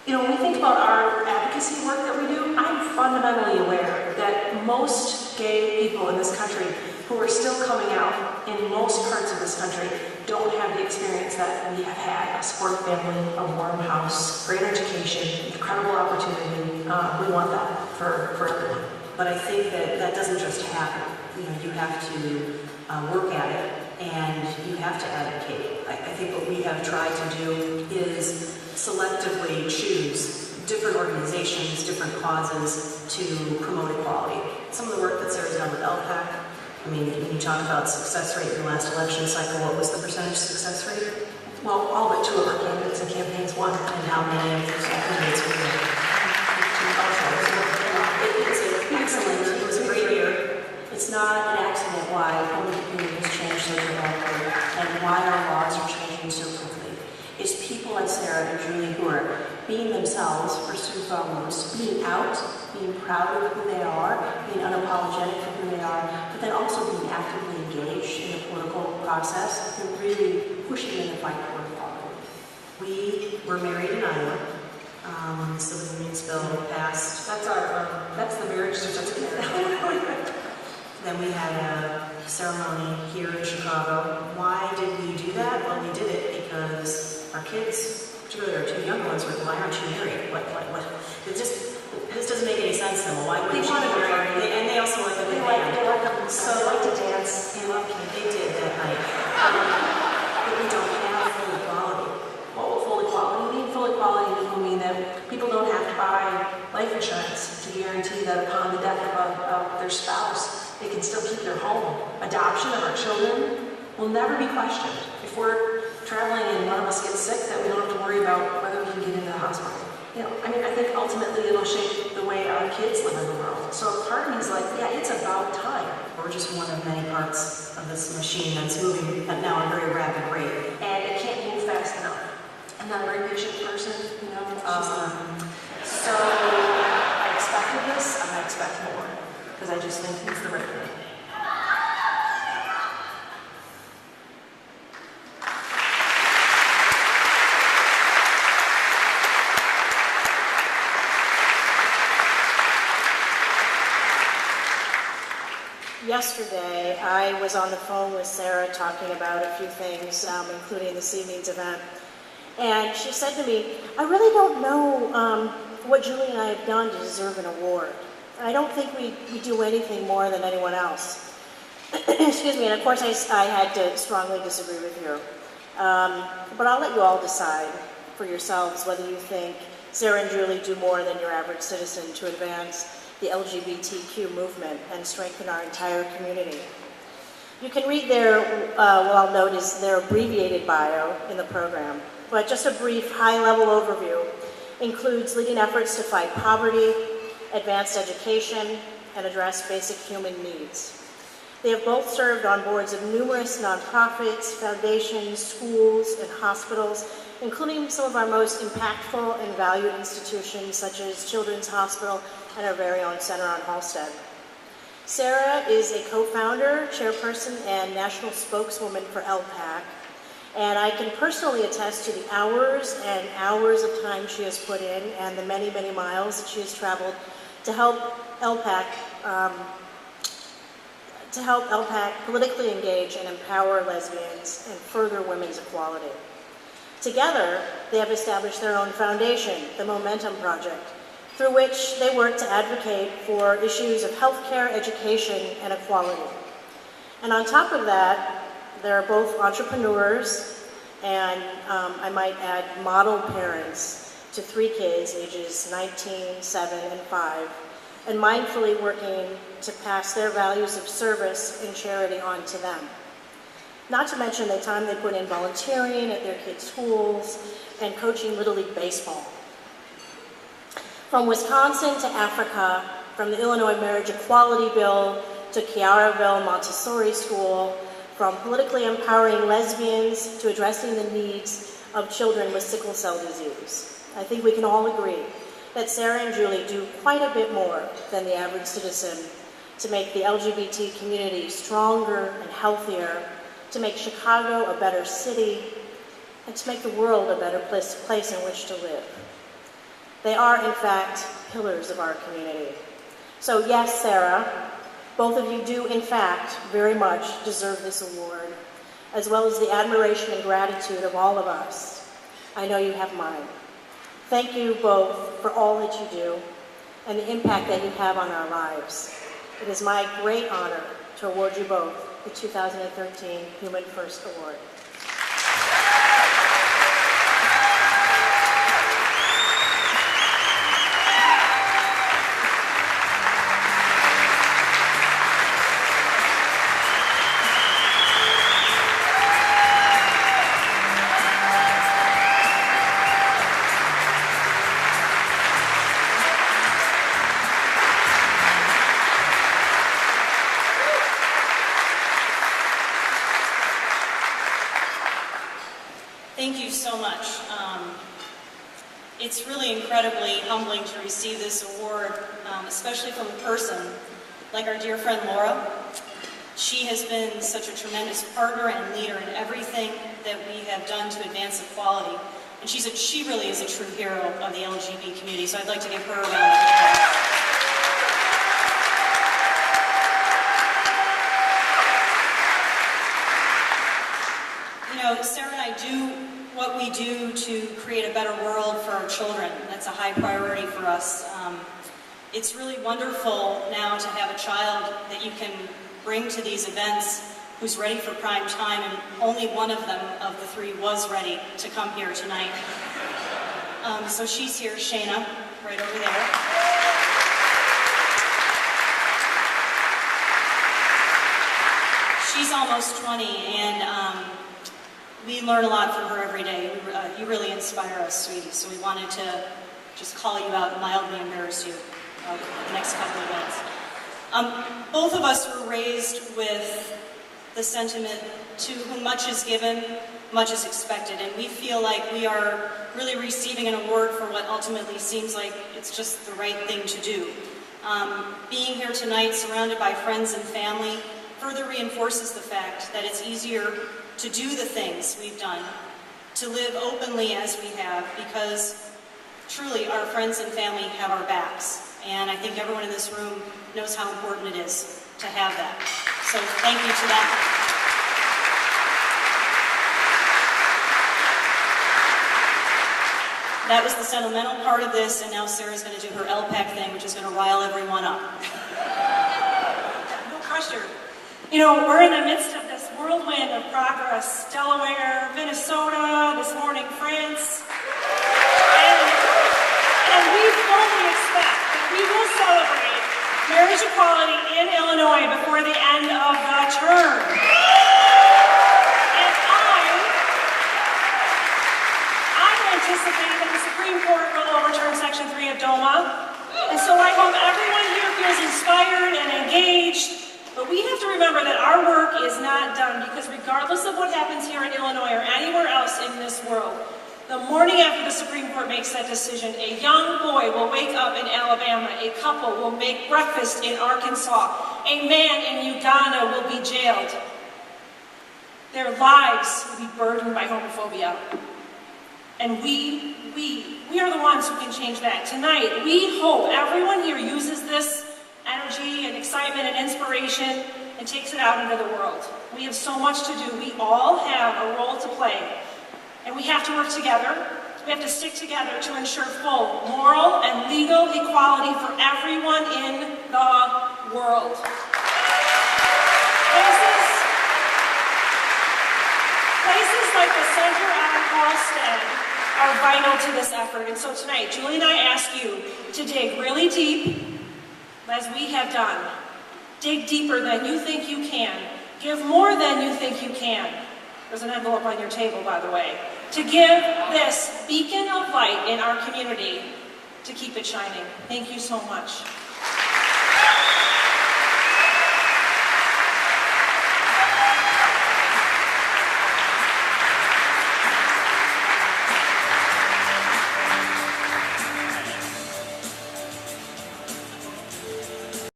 When we think about our advocacy work that we do, I'm fundamentally aware that most gay people in this country who are still coming out in most parts of this country don't have the experience that we have had: a supportive family, a warm house, great education, incredible opportunity. We want that for everyone. But I think that doesn't just happen. You have to work at it, and you have to advocate. I think what we have tried to do is selectively choose different organizations, different causes to promote equality. Some of the work that Sarah's done with LPAC, when you talk about success rate in the last election cycle, what was the percentage success rate? Well, all but 2 of our candidates and campaigns won. And how many of those candidates were there? It's excellent. It was a great year. It's not an accident why public opinion has changed so dramatically and why our laws are changing so quickly. It's people like Sarah and Julie who are being themselves, first and foremost, being out, being proud of who they are, being unapologetic for who they are, but then also being actively engaged in the political process and really pushing in the fight for equality. We were married in Iowa. The Civil Unions Bill passed. That's the marriage certificate. Then we had a ceremony here in Chicago. Why did we do that? Well, we did it because our kids, particularly our 2 young ones, were, why aren't you married? What? This doesn't make any sense to them. Why wouldn't you be married? And they also like the big band. They like to dance. They did that night. But we don't have full equality. What will full equality mean? Full equality will mean that people don't have to buy life insurance to guarantee that upon the death of their spouse, they can still keep their home. Adoption of our children will never be questioned. If we're traveling and one of us gets sick, that we don't have to worry about whether we can get into the hospital. I think ultimately it'll shape the way our kids live in the world. So part of me is like, yeah, it's about time. We're just one of many parts of this machine that's moving at now a very rapid rate. And it can't move fast enough. I'm not a very patient person, So I expected this, and I expect more. Because I just think it's the right thing. Yesterday, I was on the phone with Sarah talking about a few things, including this evening's event. And she said to me, I really don't know what Julie and I have done to deserve an award. I don't think we do anything more than anyone else. Excuse me, and of course I had to strongly disagree with her. But I'll let you all decide for yourselves whether you think Sarah and Julie do more than your average citizen to advance the LGBTQ movement and strengthen our entire community. You can read their, what I'll note is their abbreviated bio in the program, but just a brief high-level overview includes leading efforts to fight poverty, advanced education, and address basic human needs. They have both served on boards of numerous nonprofits, foundations, schools, and hospitals, including some of our most impactful and valued institutions such as Children's Hospital and our very own center on Halsted. Sarah is a co-founder, chairperson, and national spokeswoman for LPAC, and I can personally attest to the hours and hours of time she has put in and the many, many miles that she has traveled to help LPAC politically engage and empower lesbians and further women's equality. Together, they have established their own foundation, the Momentum Project, through which they work to advocate for issues of healthcare, education, and equality. And on top of that, they're both entrepreneurs and I might add model parents to 3 kids ages 19, 7, and 5, and mindfully working to pass their values of service and charity on to them. Not to mention the time they put in volunteering at their kids' schools and coaching Little League Baseball. From Wisconsin to Africa, from the Illinois Marriage Equality Bill to Chiaraville Montessori School, from politically empowering lesbians to addressing the needs of children with sickle cell disease. I think we can all agree that Sarah and Julie do quite a bit more than the average citizen to make the LGBT community stronger and healthier, to make Chicago a better city, and to make the world a better place in which to live. They are, in fact, pillars of our community. So yes, Sarah, both of you do, in fact, very much deserve this award, as well as the admiration and gratitude of all of us. I know you have mine. Thank you both for all that you do and the impact that you have on our lives. It is my great honor to award you both the 2013 Human First Award. Thank you so much. It's really incredibly humbling to receive this award, especially from a person like our dear friend Laura. She has been such a tremendous partner and leader in everything that we have done to advance equality. And she really is a true hero of the LGBT community, so I'd like to give her a round of applause. You know, Sarah and I do what we do to create a better world for our children. That's a high priority for us. It's really wonderful now to have a child that you can bring to these events who's ready for prime time, and only one of them, of the three, was ready to come here tonight. So she's here, Shayna, right over there. She's almost 20, and we learn a lot from her every day. You really inspire us, sweetie, so we wanted to just call you out and mildly embarrass you the next couple of minutes. Both of us were raised with the sentiment, to whom much is given, much is expected, and we feel like we are really receiving an award for what ultimately seems like it's just the right thing to do. Being here tonight, surrounded by friends and family, further reinforces the fact that it's easier to do the things we've done, to live openly as we have, because truly our friends and family have our backs. And I think everyone in this room knows how important it is to have that. So thank you to them. That was the sentimental part of this, and now Sarah's going to do her LPAC thing, which is going to rile everyone up. No pressure. You know, we're in the midst of this whirlwind of progress. Delaware, Minnesota, this morning France. And we fully expect that we will celebrate marriage equality in Illinois before the end of the term. And I anticipate that the Supreme Court will overturn Section 3 of DOMA. And so I hope everyone here feels inspired and engaged. But we have to remember that our work is not done, because regardless of what happens here in Illinois or anywhere else in this world, the morning after the Supreme Court makes that decision, a young boy will wake up in Alabama, a couple will make breakfast in Arkansas, a man in Uganda will be jailed. Their lives will be burdened by homophobia. And we are the ones who can change that. Tonight, we hope everyone here uses this energy and excitement and inspiration and takes it out into the world. We have so much to do. We all have a role to play. And we have to work together. We have to stick together to ensure full moral and legal equality for everyone in the world. Places like the Center on Halsted are vital to this effort. And so tonight, Julie and I ask you to dig really deep, as we have done. Dig deeper than you think you can. Give more than you think you can. There's an envelope on your table, by the way. To give this beacon of light in our community, to keep it shining. Thank you so much.